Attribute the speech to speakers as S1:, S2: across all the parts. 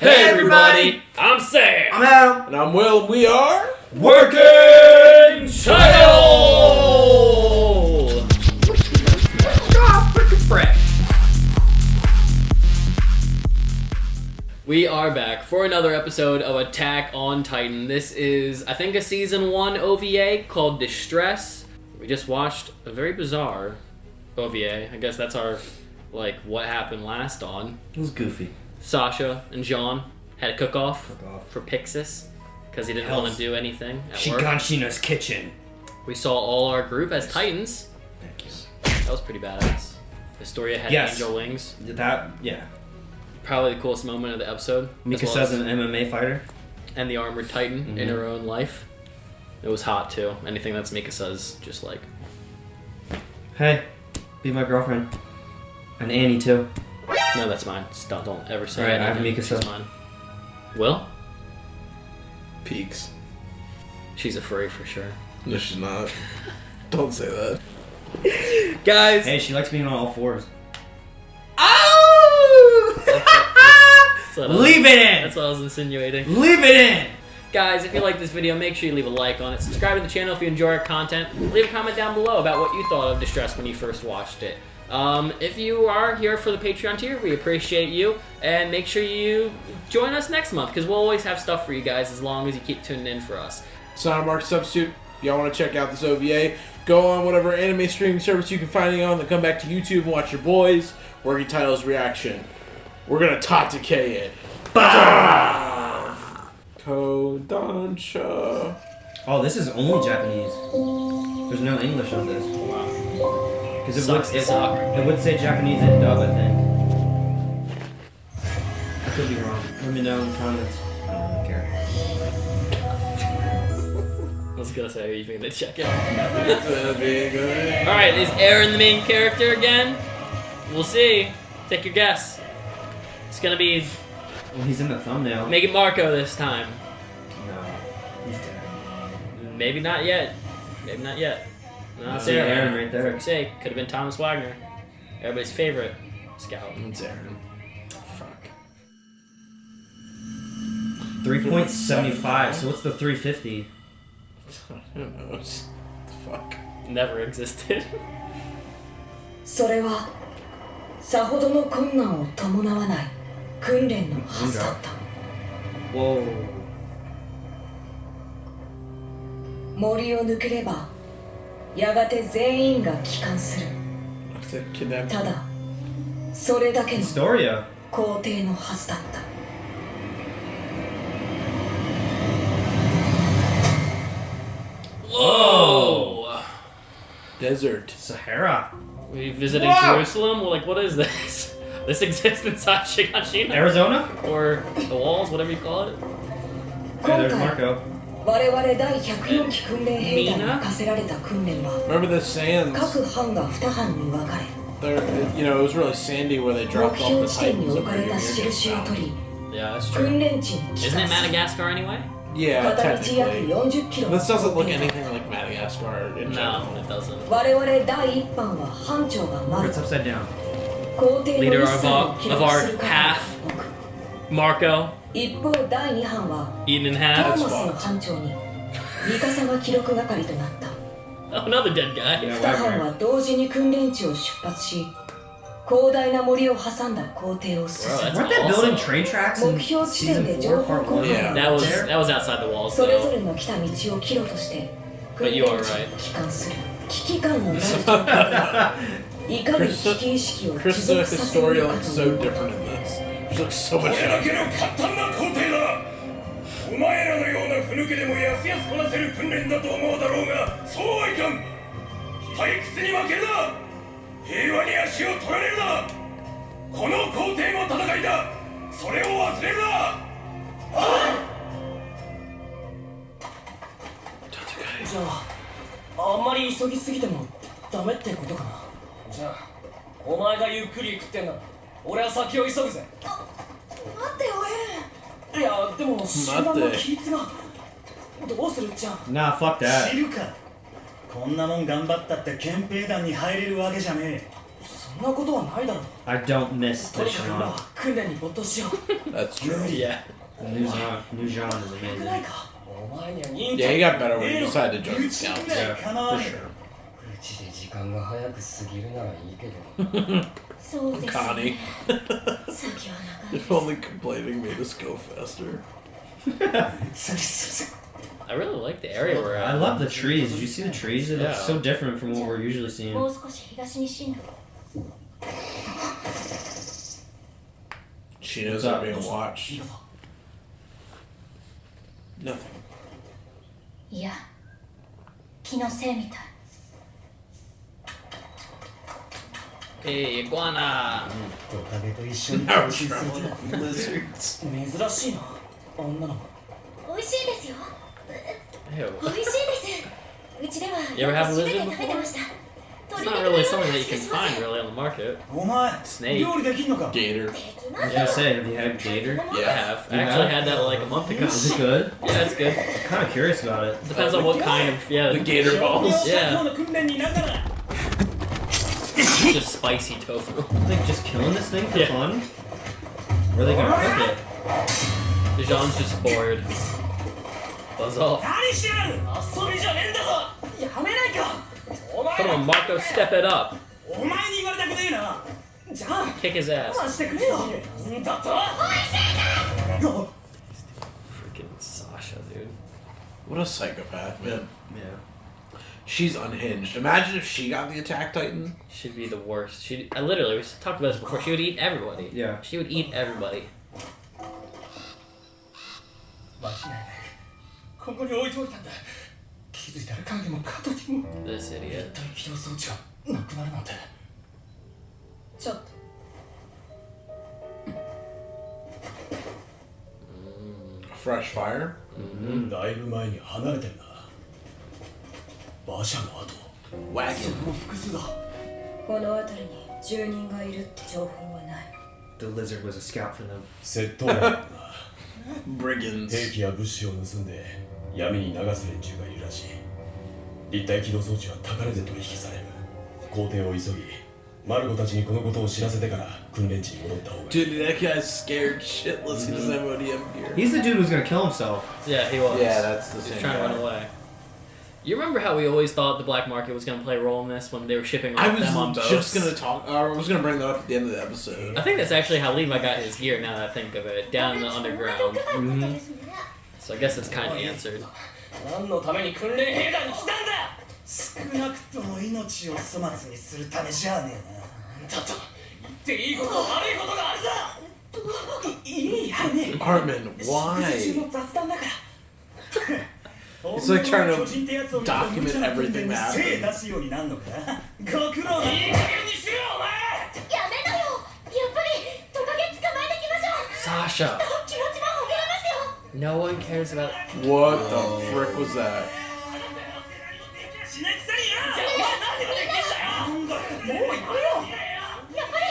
S1: Hey everybody, I'm Sam.
S2: I'm Adam.
S3: And I'm Will, and we are
S1: Working Title! We are back for another episode of Attack on Titan. This is, I think, a Season 1 OVA called Distress. We just watched a very bizarre OVA. I guess that's our, what happened last on.
S2: It was goofy.
S1: Sasha and Jean had a cook-off for Pixis because he didn't want to do anything at work.
S2: Shingekinokyojin's kitchen.
S1: We saw all our group as Titans.
S2: Thank you.
S1: That was pretty badass. Historia had angel wings.
S2: Yeah.
S1: Probably the coolest moment of the episode.
S2: Mikasa's an MMA fighter.
S1: And the armored Titan in her own life. It was hot too. Anything that's Mikasa's just like...
S2: Hey, be my girlfriend. And Annie too.
S1: No, that's mine. Don't ever say
S2: Alright, I have
S1: anything.
S2: Mikasa.
S1: She's mine. Will?
S3: Peaks.
S1: She's a furry for sure.
S3: No, she's not. Don't say that.
S1: Guys!
S2: Hey, she likes being on all fours. Leave it in!
S1: That's what I was insinuating.
S2: Leave it in!
S1: Guys, if you like this video, make sure you leave a like on it. Subscribe to the channel if you enjoy our content. Leave a comment down below about what you thought of Distress when you first watched it. If you are here for the Patreon tier, we appreciate you. And make sure you join us next month, because we'll always have stuff for you guys as long as you keep tuning in for us.
S3: Sound Mark Substitute. Y'all want to check out this OVA? Go on whatever anime streaming service you can find it on, then come back to YouTube and watch your boys. Working Title's reaction. We're gonna tatake it. Bah! Kodansha.
S2: Oh, this is only Japanese. There's no English on this. Because it would say Japanese in dub, I think. I could be wrong. Let me know in the comments. I don't really care.
S1: I was gonna say, are you gonna check it?
S3: That'd be good.
S1: Alright, is Aaron the main character again? We'll see. Take your guess. It's gonna be...
S2: Well, he's in the thumbnail.
S1: Make it Marco this time.
S2: No, he's dead.
S1: Maybe not yet. Maybe not yet. No, it's
S2: See
S1: Aaron.
S2: Aaron right there.
S1: For fuck's sake, could have been Thomas Wagner. Everybody's favorite scout.
S3: It's Aaron. Fuck.
S2: 3.75. So what's the 350?
S3: Who knows? Fuck.
S1: Never existed.
S4: それはさほどの困難を伴わない訓練のはずだった。
S2: Whoa.
S4: 森を抜ければやがて全員が帰還する。ただそれだけの
S2: Historia.
S4: 工程のはずだった。
S1: Whoa!
S3: Desert.
S2: Sahara.
S1: We visiting Jerusalem? Well, what is this? This exists inside Shingekinokyojin?
S2: Arizona?
S1: Or the walls, whatever you call it?
S2: Yeah, there's Marco.
S4: 我々第104期訓練兵団に課せられた訓練は
S3: Remember the sands?
S4: 各班が2班に分かれ
S3: There, it was really sandy where they
S4: 目
S3: dropped off
S4: 標
S3: the
S4: 地点に
S3: Titans
S4: 置
S3: over
S4: かれ
S3: here.
S4: た印を取り
S1: Yeah, that's true.
S4: 訓練地に帰
S1: Isn't
S4: 還
S1: it
S4: する。
S1: Madagascar anyway?
S3: Yeah,
S4: 片道約
S3: technically.
S4: 40キロ
S3: This doesn't look anything like Madagascar in general.
S1: No, it doesn't.
S4: 我々第1班は班長がマル
S2: It's upside down.
S4: 工程の
S1: Leader
S4: 一切を記
S1: of
S4: 録
S1: our
S4: する係
S1: half.
S4: 僕
S1: Marco,
S4: 一方第2班は
S1: eaten in
S4: トー
S1: half.
S4: マスの班長にミカサが記録係となった
S1: Oh, another dead guy.
S4: 2班は同時に訓練地を出発し広大な森を挟んだ工程を進
S1: Bro,
S4: む
S1: that's
S2: Weren't they building train tracks in
S4: 目標地点
S2: season
S4: で
S2: 4
S4: 情報
S2: part 1?
S4: 交換
S1: That
S4: を
S1: was
S4: 行う
S1: that was outside the walls
S4: それぞ
S1: though.
S4: れの来た道を岐路として訓
S1: But
S4: 練
S1: you
S4: 地
S1: are
S4: に
S1: right.
S4: 帰還する危機感のない状況でいかに危機意識を持
S3: Krista
S4: 続させる
S3: Historia
S4: か
S3: looks
S4: とい
S3: so
S4: う
S3: different in this. She looks so
S5: こ
S3: much
S5: れだけ
S3: younger.
S5: の簡単な工程だ。お前らのようなふぬけでもやすやすこなせる訓練だと思うだろうが、そうはいかん。退屈に負けるな。平和に足を取られるな。この工程も戦いだ。それを忘れるな。
S6: じゃあ、あんまり急ぎすぎてもダメってことかな。じゃあ、お前がゆっくり食ってんなら俺は先を急ぐぜ。
S4: 待ってよエレン。
S6: いや、でも集団の規律がどうするっちゃ。
S2: Nah, fuck that.
S7: 知るか。こんなもん頑張ったって憲兵団に入れるわけじゃねえ。
S6: そんなことはないだろう。
S2: I don't miss
S6: と
S2: the
S6: にかく今
S2: Sean.
S6: は訓練に没頭しよう。
S3: That's true.
S1: Yeah.
S2: New Jean is
S6: なくない
S2: amazing.
S6: か。お前には忍
S3: Yeah, he got better when he decided to join the scouts.
S2: Yeah.
S3: For sure.
S6: うちで時間が早く過ぎるならいいけど。
S4: そうですね
S3: Connie.
S4: 先は長い
S3: If only complaining made us go faster.
S1: I really like the area we're at.
S2: I love the trees. Did you see the trees? It looks
S1: Yeah.
S2: so different from what we're usually seeing.
S4: もう少し東に進路
S3: She knows
S2: What's
S3: I'm
S2: up?
S3: being watched. Nothing.
S4: いや気のせいみたい
S1: Hey, iguana.
S6: トカゲと一緒に
S3: Now
S6: 交
S3: we're
S6: 信する
S3: traveling with lizards.
S6: 珍しいな。あんなの。
S4: 美味しいですよ
S1: Ew.
S4: 美味しいですうちでは
S1: You ever have
S4: 全
S1: lizard
S4: て食べてました
S1: It's not really something that you can find really on the market.
S6: お前、
S1: Snake.
S6: 料理できんのか。
S3: Gator.
S2: I was gonna say, have you had gator?
S1: I
S3: Yeah.
S1: have. I
S2: You
S1: actually
S2: have?
S1: had that like a month ago.
S2: Is it good?
S1: Yeah, it's good.
S2: I'm kind of curious about it.
S1: Depends on what kind of
S3: The gator balls.
S1: Yeah.
S6: 今日の訓練になったら。
S1: Just spicy tofu.
S2: Are they just killing this thing for
S1: Yeah.
S2: fun? Or are they gonna cook it?
S1: Dijon's just bored. Buzz off.
S6: 何してる。遊びじゃねえんだぞ。やめないか。お前
S1: Come on, Marco, step it up.
S6: お前に言われたくねえな。じゃあ、
S1: Kick his ass.
S6: 我慢してくれよ。なんだと。
S1: Freaking Sasha, dude.
S3: What a psychopath, man.
S2: Yeah.
S3: She's unhinged. Imagine if she got the Attack Titan.
S1: She'd be the worst. I literally, we talked about this before. She would eat everybody.
S2: Yeah.
S1: She would eat everybody.
S6: 間違いない。ここに置いておいたんだ。気づいたら影も形も。
S1: This idiot.
S6: 立体起動装置がなくなるなんて。
S4: ちょっと
S3: A fresh fire.
S6: だいぶ前に離れてるな。馬車の後。
S3: Wagon.
S6: もう複数だ。
S4: この辺りに住人がいるって情報はない
S2: The lizard was a scout for them.
S6: 窃盗だな。
S3: Brigands.
S6: 兵器や物資を盗んで闇に流す連中がいるらしい。立体起動装置は高値で取引される。工程を急ぎ、マルコたちにこのことを知らせてから訓練地に戻った方がいい。
S3: Dude, that guy's scared shitless. He doesn't have ODM gear.
S2: He's the dude who's gonna kill himself.
S1: Yeah, he was.
S3: Yeah, that's the
S1: He was
S3: same
S1: trying to
S3: guy.
S1: run away. You remember how we always thought the black market was going to play a role in this when they were shipping
S3: I
S1: off them on
S3: was
S1: boats?
S3: just gonna talk. I was gonna bring that up at the end of the episode.
S1: I think that's actually how Levi got his gear, now that I think of it, down in the underground. So I guess it's kind of answered.
S6: 何のために訓練兵団に来たんだ。少なくとも命を粗末にするためじゃねえな。だと言っていいこと悪いことがあるぞ。いいやね。
S3: Armin, why?
S6: 雑談だから。
S3: It's like trying to document everything that
S6: 精
S3: happened.
S6: 出すようになるのか。ご苦労だ。いい加減にしろよお前。
S4: やめろよやっぱりトカゲ捕まえてきましょう
S1: Sasha!
S4: 気持ちもほぐれますよ
S1: No one cares about...
S3: What the frick was that?
S6: 死ねくせにな。お前何ができんだよ。もうやめろ。
S4: やっぱり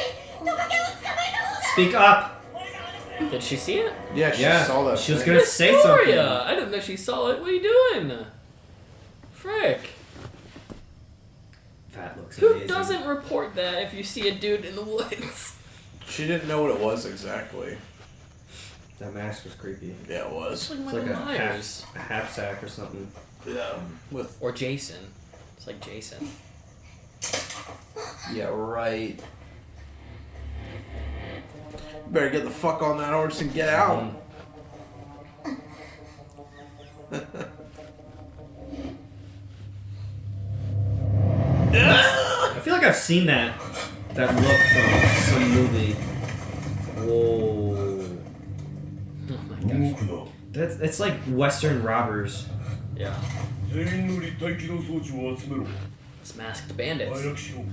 S4: トカゲを捕まえた方が
S2: Speak up!
S1: Did she see it?
S3: Yeah, she
S2: Yeah,
S3: saw that.
S2: she was
S3: thing.
S2: gonna say
S1: Victoria!
S2: something.
S1: I didn't know she saw it. What are you doing? Frick.
S2: That looks
S1: Who
S2: amazing.
S1: doesn't report that if you see a dude in the woods?
S3: She didn't know what it was exactly.
S2: That mask was creepy.
S3: Yeah, it was.
S2: It's like
S1: Myers.
S2: a half sack or something.
S3: Yeah. With
S1: Or Jason. It's like Jason.
S3: yeah, right. Better get the fuck on that horse and get out.
S2: I feel like I've seen that look from some movie. Whoa.
S1: Oh my gosh.
S2: It's like Western robbers.
S1: Yeah.
S5: 全員の立体起動装置を集めろ。
S1: It's masked bandits.
S5: 早くしろ。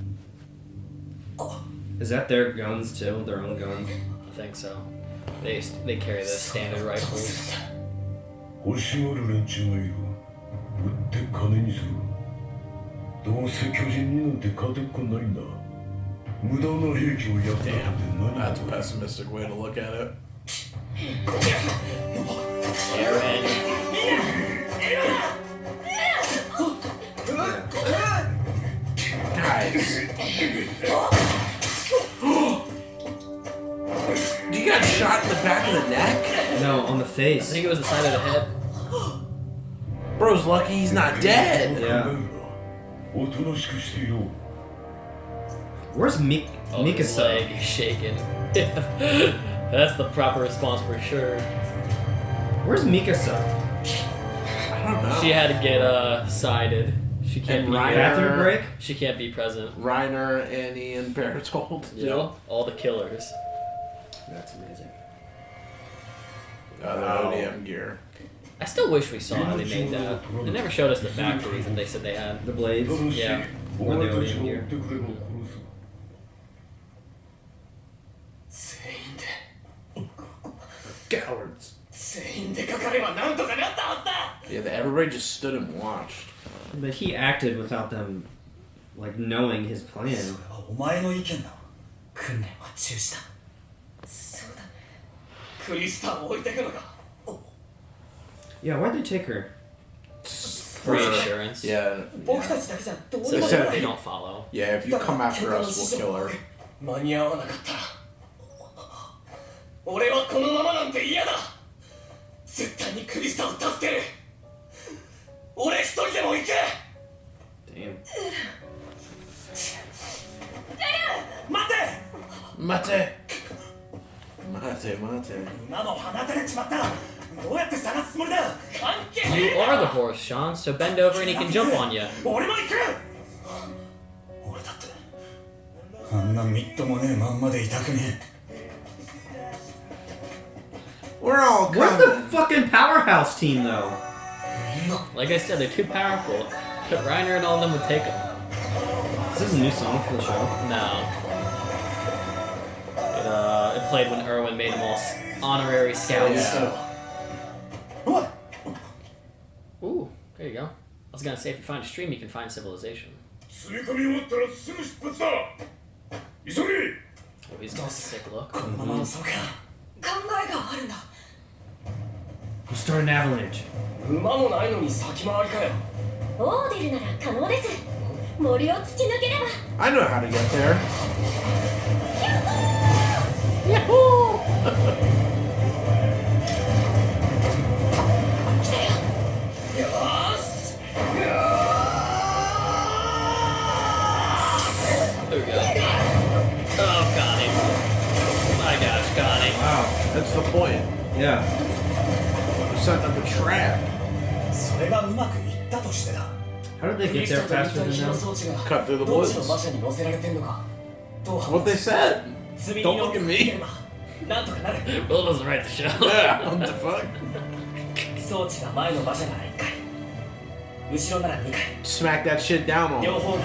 S2: Is that their guns too? Their own guns?
S1: I think so. They carry the standard rifles.
S5: 欲しがる連中がいる。売って金にする。どうせ巨人になんて勝てっこないんだ。無駄な兵器をやったって何が
S3: That's a pessimistic way to look at it.
S1: Aaron.
S3: Guys.
S2: No, on the
S1: I
S2: face.
S1: think it was the side of the head.
S3: Bro's lucky he's not dead.
S2: Yeah.
S5: おとなしくしていろ
S2: Where's
S1: Oh, his
S2: Mikasa?
S1: leg is shaking. That's the proper response for sure.
S2: Where's Mikasa?
S3: I don't know.
S1: She had to get sided. She can't
S3: And
S1: be
S3: Reiner.
S1: here.
S2: Bathroom break?
S1: She can't be present.
S3: Reiner, Annie, and Bertold.
S1: Yep. All the killers.
S2: That's amazing.
S3: The ODM gear.
S1: I still wish we saw how they made that. They never showed us the factories that they said they had.
S2: The blades.
S1: Yeah.
S5: お前たちを追ってくれば殺す
S6: 全員で
S3: Cowards.
S6: 全員でかかればなんとかなったはずだ
S3: Yeah, everybody just stood and watched.
S2: But he acted without them, like, knowing his plan.
S6: それはお前の意見だ訓練は中止だ
S4: そうだ
S6: クリスタを置いてくのか
S2: Yeah, why'd they take her?
S1: Reassurance.
S3: Yeah.
S6: 僕たちだけじゃどう
S1: So
S6: にも
S3: They
S6: な
S3: said-
S6: らな
S1: they
S6: い
S1: don't follow.
S3: Yeah, if you come after us, we'll kill her.
S6: 間に合わなかったら俺はこのままなんて嫌だ絶対にクリスタを助ける俺一人でも行け
S2: Damn.
S6: 待て
S3: Mate! Mate, mate.
S6: 馬も放たれちまったどうやって探すつもりだ関係ね
S1: You
S6: え
S1: are the horse, Sean, so bend over and he can jump on you.
S6: 俺も行く俺だってあんなみっともねえまんまでいたくね
S3: We're all
S2: Where's the
S3: coming.
S2: fucking Powerhouse team, though?
S1: Like I said, they're too powerful. But Reiner and all of them would take them.
S2: Is this a new song for the show?
S1: No. It played when Erwin made them all honorary scouts.
S3: Yeah.
S6: えおい
S1: Ooh, there you go. I was gonna say, if you find a stream, you can find civilization.
S5: 積み込み終わったらすぐ出発だ急げ
S1: Oh, he's got a sick look.
S6: このままそうか
S4: 考えがあるんだ
S2: We'll start an avalanche.
S6: 馬もないのに先回りかよ
S7: オーデルなら可能です森を突き抜ければ
S3: I know how to get there.
S6: よーし
S1: There we go. Oh, got him. My gosh, got him.
S2: Wow.
S3: That's the point.
S2: Yeah.
S3: We're setting up a trap.
S6: それがうまくいったとしてだ
S2: How did they
S6: クリ
S2: get
S6: ス
S2: there
S6: タと
S2: faster
S6: 一体
S2: than
S6: 機能
S2: them?
S6: 装置が
S3: Cut through the
S6: どっちの
S3: woods.
S6: 馬車に乗せられてんのかどう
S3: That's what they said.
S6: 積み
S3: Don't
S6: 荷を
S3: look at
S6: つ
S3: me.
S6: ければなんとかなる
S1: Will doesn't write the show.
S3: Yeah, what the fuck?
S6: 装置が前の馬車なら1回後ろなら2回
S3: Smack that shit down on
S6: 両
S3: them.
S6: 方が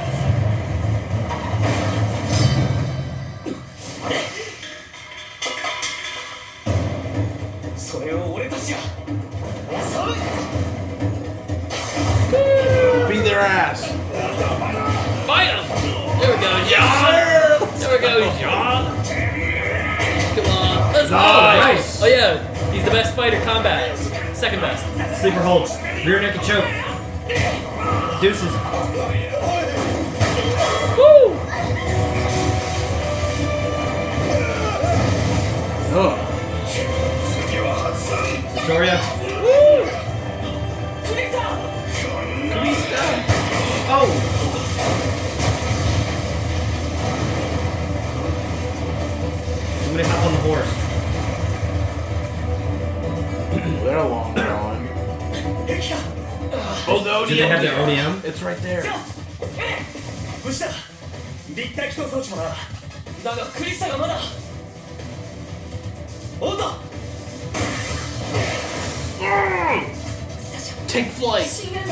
S6: それを俺たちが襲う
S3: Beat their ass.
S1: Fight him! There we go, John! There we go, John! Come on, let's go!
S2: Nice.
S1: Oh yeah, he's the best fighter combat. Second best.
S2: Sleeper hold. Rear naked choke. Deuces.
S1: Woo!
S3: Ugh.
S2: Historia.
S1: Woo!
S6: クリスタ
S2: Oh! Somebody hop on the horse.
S3: They're long gone. Oh, no,
S2: Do they have their ODM?
S3: It's right there.
S6: 無事だ立体機動装置もなだがクリスタがまだおうぞ
S3: Take flight.
S4: 死ぬんだ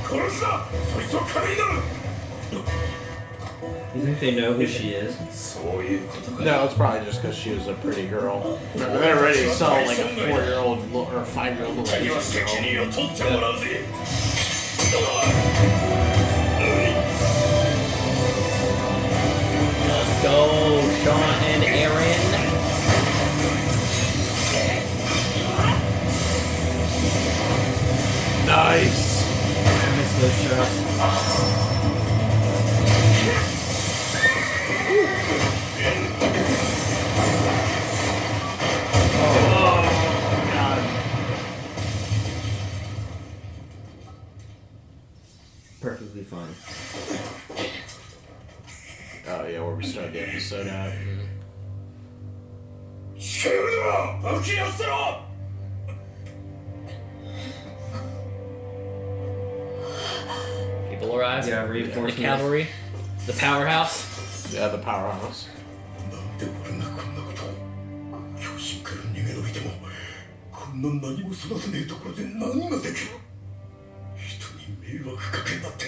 S5: 殺すなそいつは軽いだろ
S2: You think they know who she is?
S5: そういうことか
S3: No, it's probably just because she was a pretty girl. Remember, they're ready to sell like a 4-year-old or a 5-year-old little
S5: 次は
S3: Asian
S5: 責
S3: girl.
S5: 任を取ってもらうぜ
S1: Let's go, Sean and Aaron.
S3: Nice.
S2: I missed those shots.
S3: where we start the episode at.
S5: 近寄るな武器を捨てろ
S1: People arrive.
S2: Yeah,
S1: The
S2: reinforcements.
S1: cavalry. The powerhouse.
S3: Yeah, the Powerhouse.
S5: なんで俺がこんなことを巨人から逃げ延びてもこんな何も育てねえところで何ができる人に迷惑かけんなって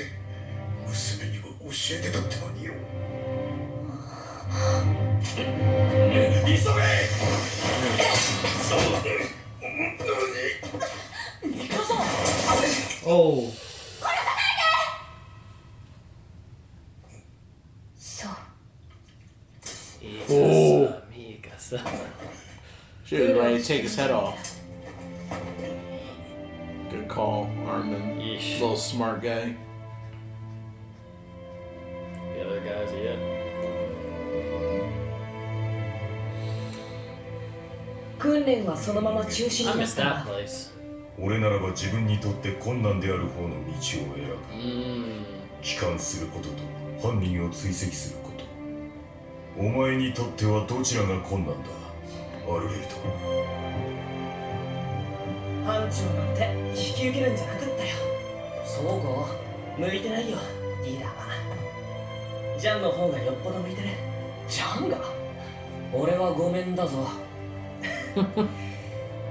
S5: 娘には教えてたってのによ急げそう
S2: Oh.
S4: そう
S3: Oh.
S1: Mikasa.
S3: She was ready to take his head off. Good call, Armin.
S1: Yeesh.
S3: Little smart guy.
S1: The other guys, yeah.
S4: 訓練はそのまま中止
S1: I
S4: になっ
S1: missed
S4: た
S1: that
S4: が
S1: place.
S5: 俺ならば自分にとって困難である方の道を選ぶ
S1: Mmm.
S5: 帰還することと犯人を追跡することお前にとってはどちらが困難だアルレイト
S6: 班長なんて引き受けるんじゃなかったよ。そうか向いてないよリーダーは。ジャンの方がよっぽど向いてる。ジャンが俺はごめんだぞ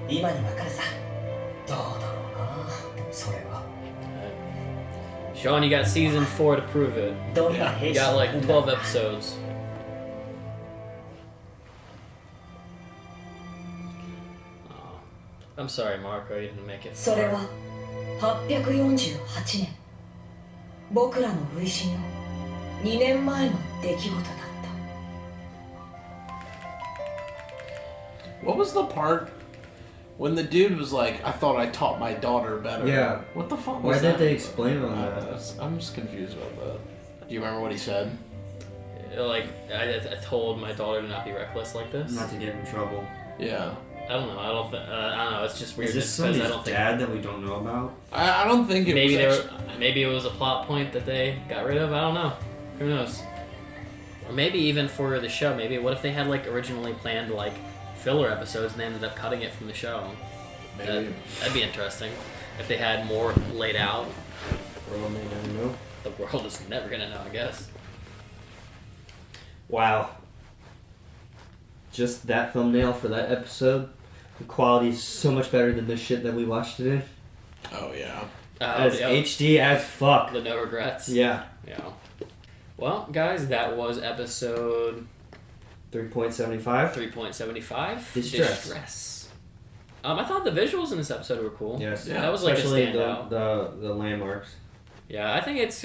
S6: 今にわかるさ。どうだろうなそれは。
S1: Sean, you got season 4 to prove it.
S6: どんな
S1: You
S6: 兵士
S1: got
S6: に
S1: like
S6: なるんだ
S1: 12 episodes. I'm sorry, Marco, you didn't make it
S4: それ
S1: far.
S4: は848年僕らの初陣の2年前の出来事だった。
S3: What was the part when the dude was like, I thought I taught my daughter better?
S2: Yeah.
S3: What the fuck
S2: Why
S3: was
S2: did
S3: that?
S2: they explain on that?
S3: I'm just confused about that. Do you remember what he said?
S1: Like, I told my daughter to not be reckless like this.
S2: Not to get in trouble.
S3: Yeah.
S1: I don't know. I don't know. It's just weird.
S2: Is this
S1: just because
S2: somebody's
S1: I don't think
S2: dad that we don't know about?
S3: I don't think it
S1: maybe
S3: was
S1: maybe it was a plot point that they got rid of. I don't know. Who knows? Or maybe even for the show. Maybe what if they had like originally planned like filler episodes and they ended up cutting it from the show?
S3: Maybe.
S1: That'd be interesting. If they had more laid out.
S2: World may never know.
S1: The world is never gonna know, I guess.
S2: Wow. Just that thumbnail for that episode. The quality is so much better than the shit that we watched today.
S3: Oh, yeah.
S2: As
S1: Yeah,
S2: HD as fuck.
S1: the no regrets.
S2: Yeah.
S1: Yeah. Well, guys, that was episode
S2: 3.75.
S1: 3.75.
S2: Distress.
S1: I thought the visuals in this episode were cool.
S2: Yes.
S3: Yeah,
S1: that was like a
S2: Especially
S1: standout.
S2: the landmarks.
S1: Yeah, I think it's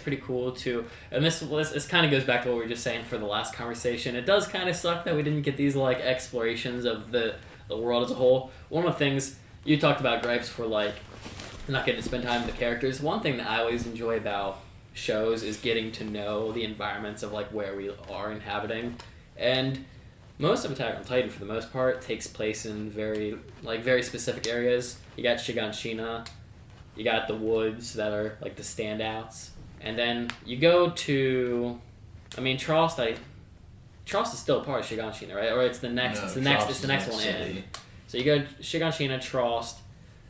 S1: pretty cool too. And this kind of goes back to what we were just saying for the last conversation. It does kind of suck that we didn't get these like explorations of the world as a whole. One of the things you talked about, gripes, for like not getting to spend time with the characters. One thing that I always enjoy about shows is getting to know the environments of like where we are inhabiting. And most of Attack on Titan, for the most part, takes place in very specific areas. You got Shiganshina. You got the woods that are like the standouts, and then you go to, I mean, Trost is still a part of Shiganshina, right? Or it's the next,
S3: No,
S1: it's the
S3: Trost
S1: next
S3: is
S1: one
S3: city.
S1: in. So you go to Shiganshina, Trost,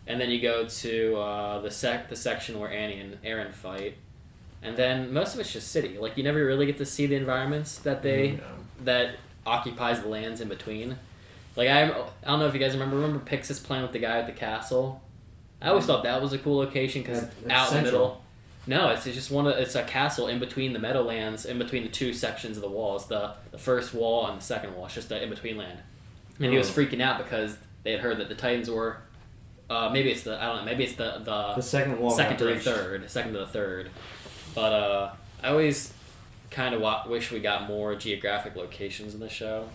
S1: and then you go to the section where Annie and Eren fight, and then most of it's just city. Like you never really get to see the environments that that occupies the lands in between. Like I don't know if you guys remember Pixis playing with the guy at the castle. I always thought that was a cool location because out in the middle. No, it's just it's a castle in between the Meadowlands, in between the two sections of the walls, the first wall and the second wall. It's just the in between land. And he was freaking out because they had heard that the Titans were, maybe it's the
S2: second wall.
S1: second to the third. But I always kind of wish we got more geographic locations in the show.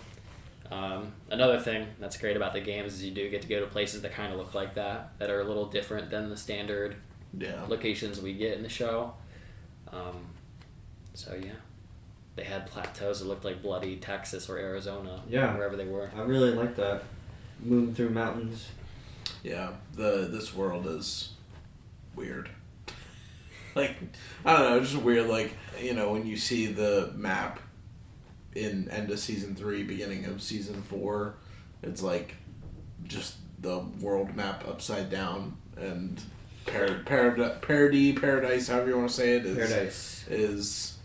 S1: Another thing that's great about the games is you do get to go to places that kind of look like that are a little different than the standard locations we get in the show. So yeah, they had plateaus that looked like bloody Texas or Arizona, wherever they were.
S2: I really like that. Moving through mountains.
S3: Yeah, this world is weird. Like, I don't know, it's just weird, like, you know, when you see the map in end of season 3, beginning of season 4, it's like just the world map upside down, and paradise, however you want to say it, is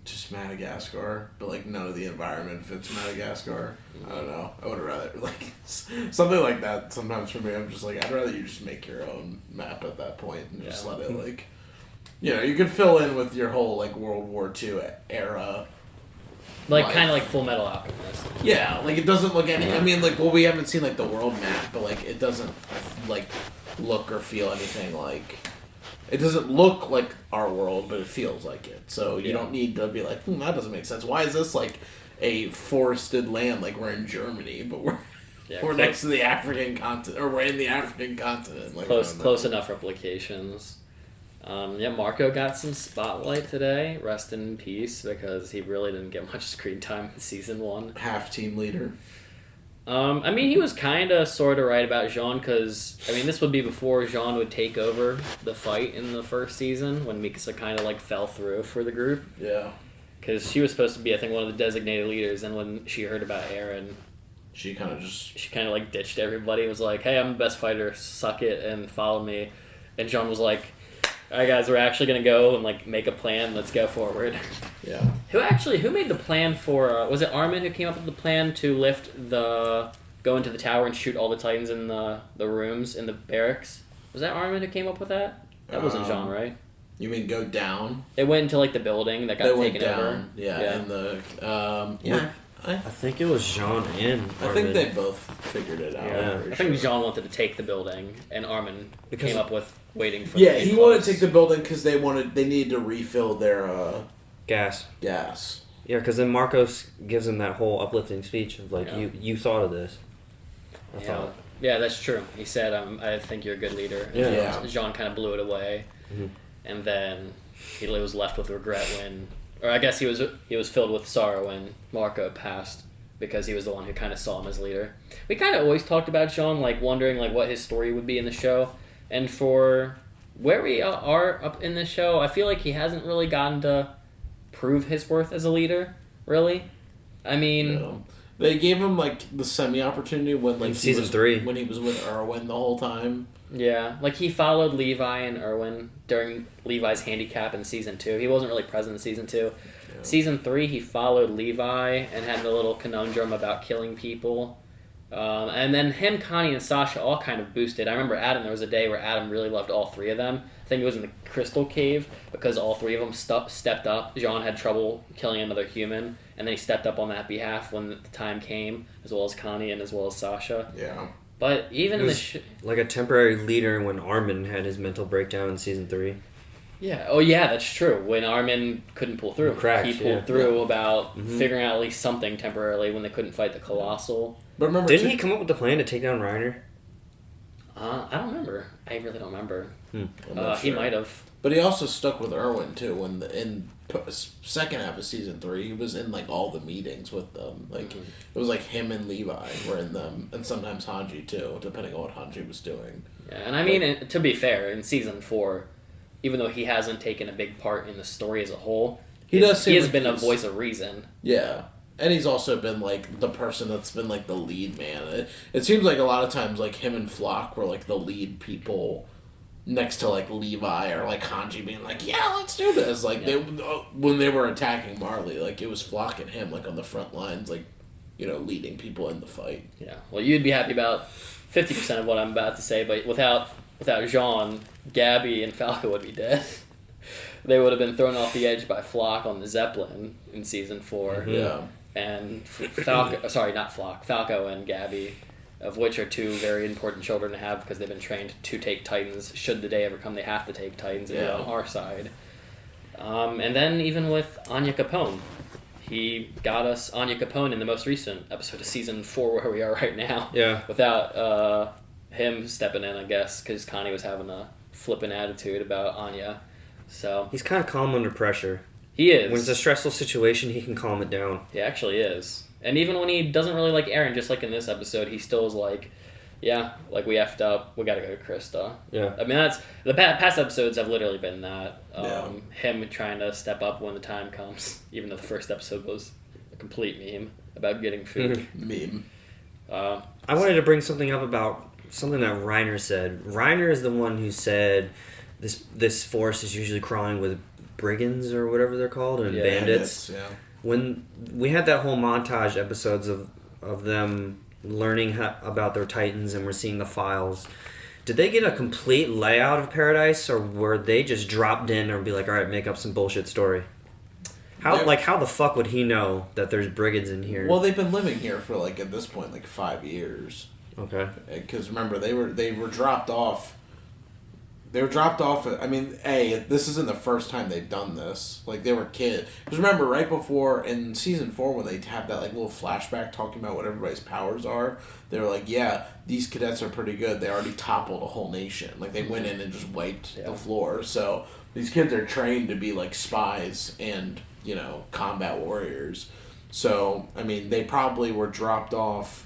S3: just Madagascar, but like none of the environment fits Madagascar. I don't know. I would rather like something like that. Sometimes for me, I'm just like, I'd rather you just make your own map at that point and just let it like, you know, you could fill in with your whole like World War II era.
S1: Like kind of like Full Metal Alchemist.
S3: Yeah, like it doesn't look any. I mean, like, well, we haven't seen like the world map, but like it doesn't like look or feel anything like. It doesn't look like our world, but it feels like it. So you don't need to be like, that doesn't make sense. Why is this like a forested land? Like we're in Germany, but we're next to the African continent, or we're in the African continent. Like,
S1: close enough replications. Marco got some spotlight today. Rest in peace, because he really didn't get much screen time in season 1.
S3: Half team leader.
S1: I mean, he was kind of sort of right about Jean, because, I mean, this would be before Jean would take over the fight in the first season, when Mikasa kind of, like, fell through for the group.
S3: Yeah.
S1: Because she was supposed to be, I think, one of the designated leaders, and when she heard about Eren,
S3: she kind of,
S1: like, ditched everybody and was like, hey, I'm the best fighter, suck it, and follow me. And Jean was like, alright guys, we're actually going to go and, like, make a plan, let's go forward.
S3: Yeah.
S1: Who made the plan for, was it Armin who came up with the plan to go into the tower and shoot all the Titans in the rooms, in the barracks? Was that Armin who came up with that? That wasn't Jean, right?
S3: You mean go down?
S1: It went into, like, the building that got taken over.
S3: Yeah, and the,
S2: I think it was Jean and Armin.
S3: I think they both figured it out.
S2: Yeah.
S1: I think Jean wanted to take the building, and Armin came up with waiting for
S3: he wanted to take the building because they needed to refill their
S2: gas.
S3: Yeah,
S2: because then Marcos gives him that whole uplifting speech of like, you thought of this.
S1: Yeah, that's true. He said, I think you're a good leader. And Jean kind of blew it away. Mm-hmm. And then he was left with regret when... Or I guess he was filled with sorrow when Marco passed, because he was the one who kind of saw him as leader. We kind of always talked about Jean, like, wondering like what his story would be in the show. And for where we are up in the show, I feel like he hasn't really gotten to prove his worth as a leader, really. I mean...
S3: No. They gave him, like, the semi-opportunity when, like,
S2: in season 3.
S3: When he was with Erwin the whole time.
S1: Yeah, like, he followed Levi and Erwin during Levi's handicap in season 2. He wasn't really present in season 2. Yeah. Season 3, he followed Levi and had a little conundrum about killing people. And then him, Connie, and Sasha all kind of boosted. I remember Adam, there was a day where Adam really loved all 3 of them. I think it was in the Crystal Cave, because all 3 of them stepped up. Jean had trouble killing another human, and then he stepped up on that behalf when the time came, as well as Connie and as well as Sasha.
S3: Yeah.
S1: But even in
S2: like a temporary leader when Armin had his mental breakdown in season 3.
S1: Yeah. Oh, yeah, that's true. When Armin couldn't pull through,
S2: he
S1: pulled through about figuring out at least something temporarily when they couldn't fight the Colossal.
S3: But remember,
S2: didn't he come up with the plan to take down Reiner?
S1: I don't remember. I really don't remember.
S3: Sure.
S1: He might have.
S3: But he also stuck with Erwin too. In second half of season 3, he was in like all the meetings with them. Like it was like him and Levi were in them, and sometimes Hanji too, depending on what Hanji was doing.
S1: Yeah, and I mean, to be fair, in season 4, even though he hasn't taken a big part in the story as a whole, he has been a voice of reason.
S3: Yeah. And he's also been, like, the person that's been, like, the lead man. It seems like a lot of times, like, him and Flock were, like, the lead people next to, like, Levi or, like, Hanji being like, yeah, let's do this. Like, when they were attacking Marley, like, it was Flock and him, like, on the front lines, like, you know, leading people in the fight.
S1: Yeah. Well, you'd be happy about 50% of what I'm about to say, but without Jean, Gabby and Falco would be dead. They would have been thrown off the edge by Flock on the Zeppelin in season 4.
S3: Mm-hmm. Yeah.
S1: And Falco and Gabby, of which are 2 very important children to have because they've been trained to take Titans. Should the day ever come, they have to take Titans and be on our side. And then even with Anya Capone, he got us Anya Capone in the most recent episode of season 4 where we are right now.
S2: Yeah.
S1: Without him stepping in, I guess, because Connie was having a flippant attitude about Anya. So
S2: he's kind of calm under pressure.
S1: He is.
S2: When it's a stressful situation, he can calm it down.
S1: He actually is. And even when he doesn't really like Eren, just like in this episode, he still is like, yeah, like we effed up. We gotta go to Krista.
S2: Yeah.
S1: I mean, that's the past episodes have literally been that.
S3: Yeah.
S1: Him trying to step up when the time comes, even though the first episode was a complete meme about getting food.
S3: Meme.
S2: I wanted to bring something up about something that Reiner said. Reiner is the one who said this force is usually crawling with brigands or whatever they're called and bandits.
S3: Yeah.
S2: When we had that whole montage episodes of them learning about their titans and we're seeing the files, did they get a complete layout of Paradise or were they just dropped in and be like, all right, make up some bullshit story? How the fuck would he know that there's brigands in here?
S3: Well, they've been living here for like at this point like 5 years.
S2: Okay.
S3: Because remember they were dropped off. They were dropped off. I mean, this isn't the first time they've done this. Like they were kids. Because remember, right before in season 4, when they have that like little flashback talking about what everybody's powers are, they were like, "Yeah, these cadets are pretty good. They already toppled a whole nation. Like they went in and just wiped the floor. So these kids are trained to be like spies and combat warriors. So I mean, they probably were dropped off.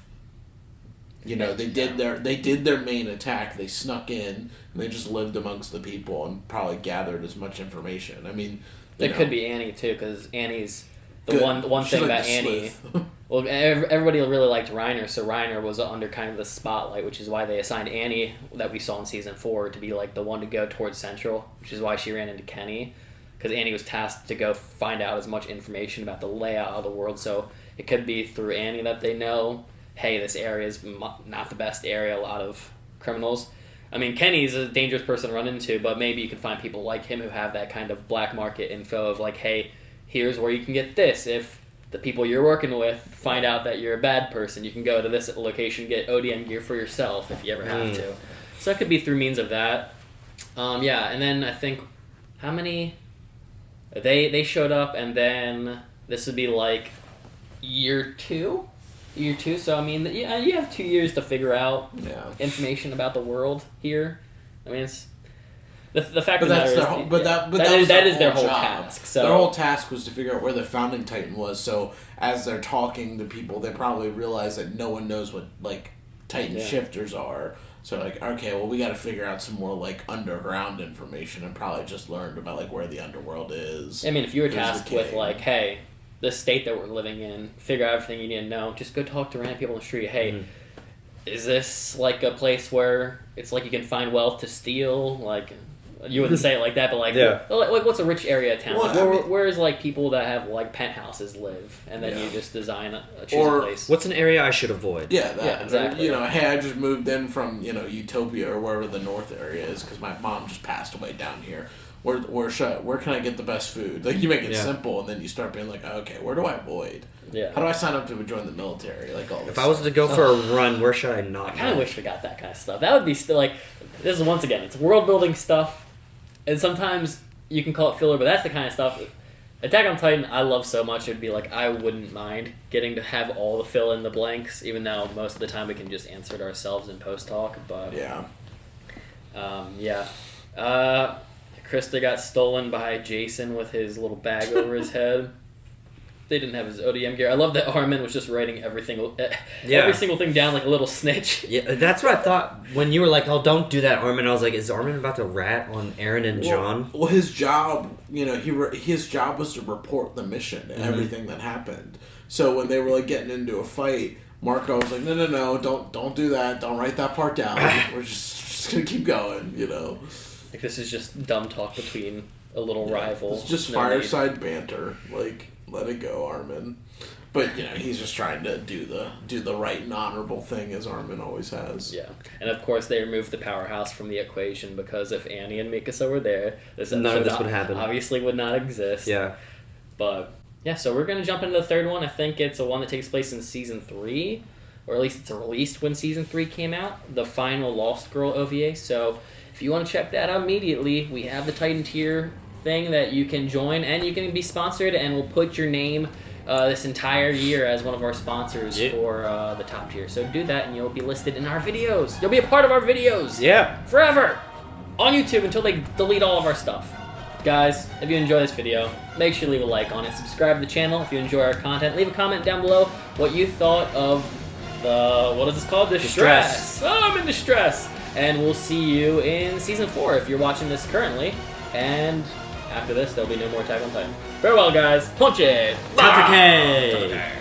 S3: They did their main attack. They snuck in and they just lived amongst the people and probably gathered as much information. I mean,
S1: it could be Annie too, because Annie's the
S3: Good.
S1: one
S3: She's
S1: thing
S3: like
S1: about
S3: the
S1: Annie.
S3: sleuth.
S1: Well, everybody really liked Reiner, so Reiner was under kind of the spotlight, which is why they assigned Annie, that we saw in season 4, to be like the one to go towards Central, which is why she ran into Kenny, because Annie was tasked to go find out as much information about the layout of the world. So it could be through Annie that they know, hey, this area is not the best area, a lot of criminals. I mean, Kenny's a dangerous person to run into, but maybe you can find people like him who have that kind of black market info of like, hey, here's where you can get this. If the people you're working with find out that you're a bad person, you can go to this location, get ODM gear for yourself if you ever have to. So it could be through means of that. And then I think, how many... They showed up, and then this would be like year 2, so I mean, you have 2 years to figure out information about the world here. I mean, it's the fact of the matter is that is their whole task. So
S3: their whole task was to figure out where the founding titan was. So as they're talking to people, they probably realize that no one knows what like titan shifters are. So like, okay, well, we got to figure out some more like underground information, and probably just learned about like where the underworld is.
S1: I mean, if you were tasked with like, hey, the state that we're living in, figure out everything you need to know, just go talk to random people on the street. Hey, is this like a place where it's like you can find wealth to steal? Like, you wouldn't say it like that, but like, like what's a rich area of town?
S3: Well,
S1: where's like people that have like penthouses live, and then you just design choose a place.
S2: What's an area I should avoid?
S3: Yeah,
S1: exactly.
S3: Or, hey, I just moved in from Utopia or wherever the north area is because my mom just passed away down here. Where can I get the best food? Like, you make it simple, and then you start being like, okay, where do I avoid?
S1: Yeah.
S3: How do I sign up to join the military? Like all this.
S2: If I was to go for a run, where should I not?
S1: I kind of wish we got that kind of stuff. That would be still like, this is once again, it's world building stuff, and sometimes you can call it filler, but that's the kind of stuff. Attack on Titan, I love so much. It'd be like, I wouldn't mind getting to have all the fill in the blanks, even though most of the time we can just answer it ourselves in post talk. But Krista got stolen by Jason with his little bag over his head. They didn't have his ODM gear. I love that Armin was just writing every single thing down like a little snitch.
S2: Yeah, that's what I thought when you were like, "Oh, don't do that, Armin." I was like, "Is Armin about to rat on Aaron and John?"
S3: Well, his job, his job was to report the mission and everything that happened. So when they were like getting into a fight, Marco was like, "No, don't do that. Don't write that part down. We're just gonna keep going."
S1: Like, this is just dumb talk between a little rival.
S3: It's just fireside banter. Like, let it go, Armin. But he's just trying to do the right and honorable thing, as Armin always has.
S1: Yeah, and of course they removed the Powerhouse from the equation, because if Annie and Mikasa were there,
S2: none of this would happen.
S1: Obviously, would not exist.
S2: Yeah,
S1: but yeah, so we're gonna jump into the third one. I think it's a one that takes place in season 3, or at least it's released when season 3 came out. The final Lost Girl OVA. So if you want to check that out immediately, we have the Titan tier thing that you can join, and you can be sponsored, and we'll put your name this entire year as one of our sponsors for the top tier. So do that, and you'll be listed in our videos. You'll be a part of our videos.
S2: Yeah.
S1: Forever. On YouTube until they delete all of our stuff. Guys, if you enjoy this video, make sure to leave a like on it. Subscribe to the channel if you enjoy our content. Leave a comment down below what you thought of what is this called? Distress. Oh, I'm in distress. And we'll see you in season 4 if you're watching this currently. And after this, there'll be no more Attack on Titan. Farewell, guys. Punch it.
S2: Tatake!